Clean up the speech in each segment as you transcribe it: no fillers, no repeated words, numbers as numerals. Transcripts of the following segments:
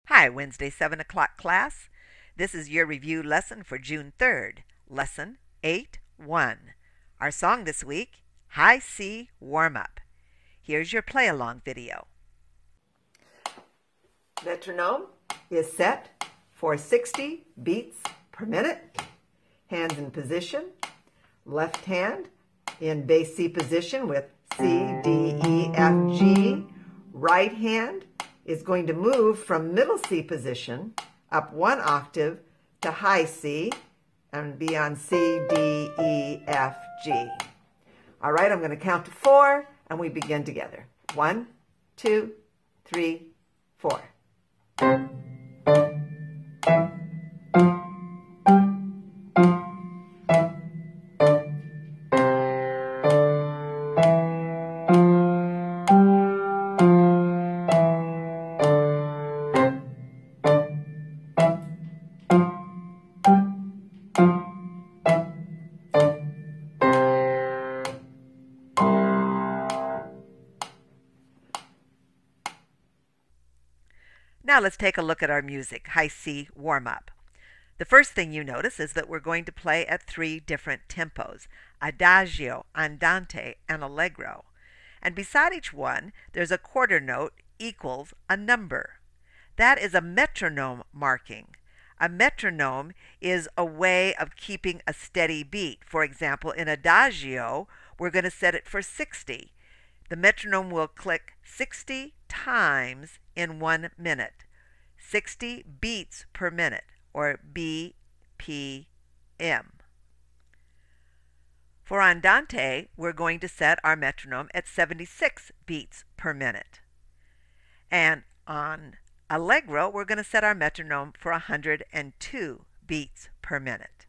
Hi, Wednesday 7 o'clock class. This is your review lesson for June 3rd, Lesson 8-1. Our song this week, High C Warm-Up. Here's your play-along video. Metronome is set for 60 beats per minute. Hands in position. Left hand in bass C position with C, D, E, F, G. Right hand is going to move from middle C position up one octave to high C and be on C, D, E, F, G. All right, I'm going to count to 4 and we begin together. 1, 2, 3, 4. Now let's take a look at our music, High C Warm-Up. The first thing you notice is that we're going to play at 3 different tempos, Adagio, Andante, and Allegro. And beside each one, there's a quarter note equals a number. That is a metronome marking. A metronome is a way of keeping a steady beat. For example, in Adagio, we're going to set it for 60. The metronome will click 60 times in 1 minute. 60 beats per minute, or BPM. For Andante, we're going to set our metronome at 76 beats per minute. And on Allegro, we're going to set our metronome for 102 beats per minute.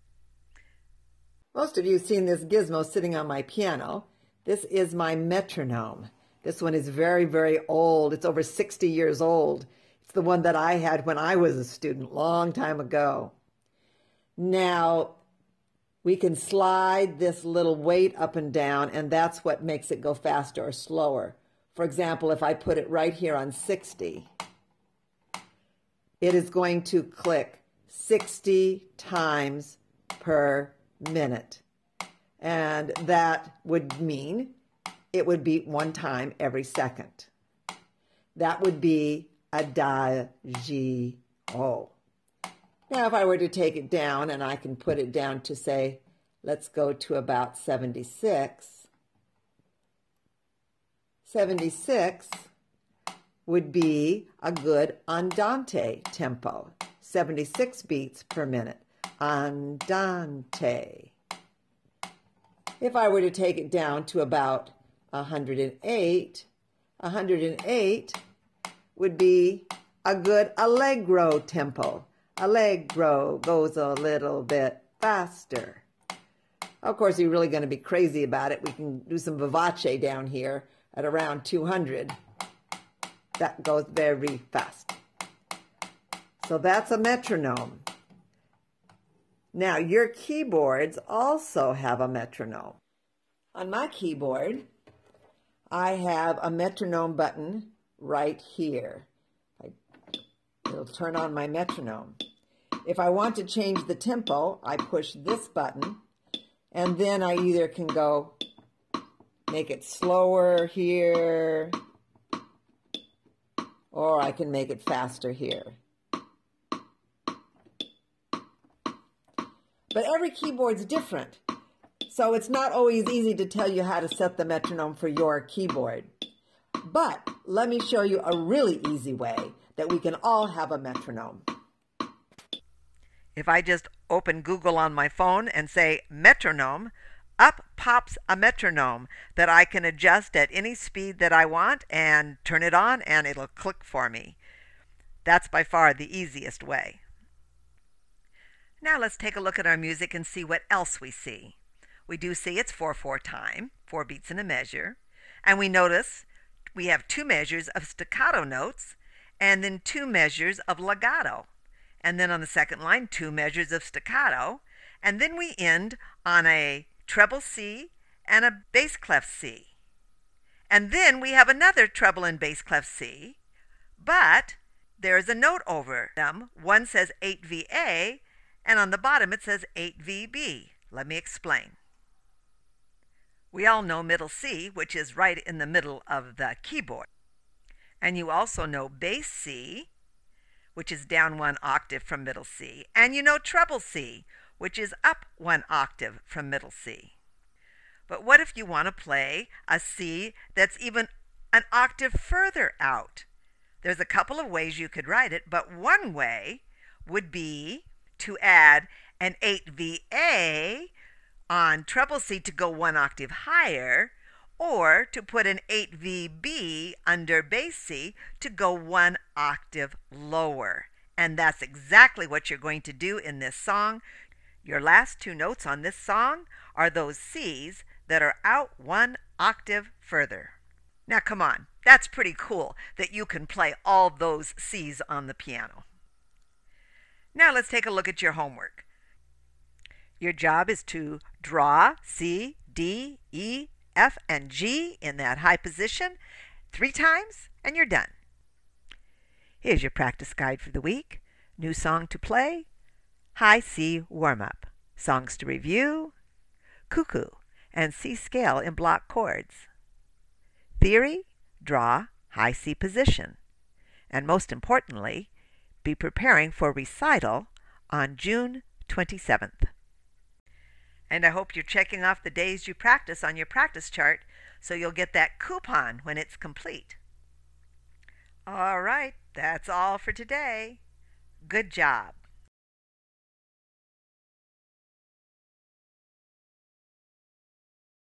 Most of you have seen this gizmo sitting on my piano. This is my metronome. This one is very, very old. It's over 60 years old. It's the one that I had when I was a student, long time ago. Now, we can slide this little weight up and down, and that's what makes it go faster or slower. For example, if I put it right here on 60, it is going to click 60 times per minute. And that would mean it would beat 1 time every second. That would be Adagio. Now, if I were to take it down, and I can put it down to, say, let's go to about 76. 76 would be a good Andante tempo. 76 beats per minute. Andante. If I were to take it down to about 108, 108 would be a good Allegro tempo. Allegro goes a little bit faster. Of course, you're really going to be crazy about it. We can do some vivace down here at around 200. That goes very fast. So that's a metronome. Now, your keyboards also have a metronome. On my keyboard, I have a metronome button right here. It'll turn on my metronome. If I want to change the tempo, I push this button, and then I either can go make it slower here, or I can make it faster here. But every keyboard's different, so it's not always easy to tell you how to set the metronome for your keyboard. But let me show you a really easy way that we can all have a metronome. If I just open Google on my phone and say metronome, up pops a metronome that I can adjust at any speed that I want and turn it on, and it'll click for me. That's by far the easiest way. Now let's take a look at our music and see what else we see. We do see it's 4/4 time, 4 beats in a measure, and we notice we have 2 measures of staccato notes and then 2 measures of legato. And then on the second line, 2 measures of staccato, and then we end on a treble C and a bass clef C. And then we have another treble and bass clef C, but there's a note over them. One says 8VA, and on the bottom it says 8VB. Let me explain. We all know middle C, which is right in the middle of the keyboard. And you also know bass C, which is down 1 octave from middle C. And you know treble C, which is up 1 octave from middle C. But what if you want to play a C that's even an octave further out? There's a couple of ways you could write it, but one way would be to add an 8VA on treble C to go 1 octave higher, or to put an 8VB under bass C to go 1 octave lower. And that's exactly what you're going to do in this song. Your last 2 notes on this song are those C's that are out 1 octave further. Now come on, that's pretty cool that you can play all those C's on the piano. Now let's take a look at your homework. Your job is to draw C, D, E, F, and G in that high position 3 times, and you're done. Here's your practice guide for the week. New song to play, high C warm-up. Songs to review, cuckoo, and C scale in block chords. Theory, draw high C position. And most importantly, be preparing for recital on June 27th. And I hope you're checking off the days you practice on your practice chart so you'll get that coupon when it's complete. All right, that's all for today. Good job.